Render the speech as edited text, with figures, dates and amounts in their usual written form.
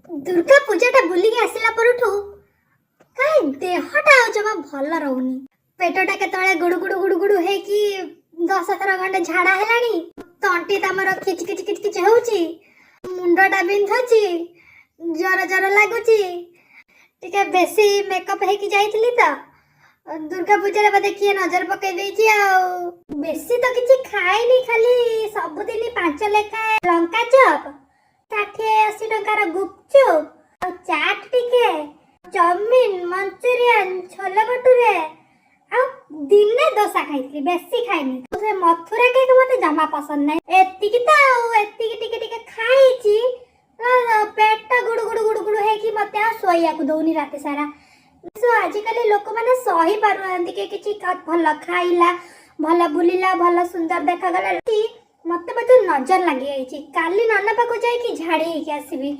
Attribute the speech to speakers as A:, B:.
A: दुर्गा पूजा टा बुली के आसिला परठू काई देहटा जमा भल रहउनी। पेटटा केतळे गुडु गुडु गुडु गुडु हे कि 10 थर गंडे झाड़ा हेलानी। तंटी तमर खिच खिच खिच खिच होउची। मुंडटा बिंधुची। जर जर लागुची। टिके बेसी मेकअप हे कि जाइतली त दुर्गा पूजा रे बदे किए नजर पकई देची आ। बेसी तो किछि खाइनी, खाली सबुदिन 5 लेखा लंका चप 60-80 टंकार गुपचुप और चाट टिके चाउमीन मंचूरियन छोले भटूरे आ दिने डोसा खाइथि, बेसी खाइनी। से मथुरा केक मते जमा पसंद नै। एतिकी त एतिकी टिके टिके खाइची पेट गुडु गुडु गुडु गुडु हे कि मते आ सोया को दउनी राते सारा। सो आजिकली लोक माने सही पारुआंती के किछि भल खाइला, भल बुलिला, भल सुंदर देखा गला कि मते नजर लागि आइची। काली नन्ना पाको जाई कि झाड़ी के आसीबी।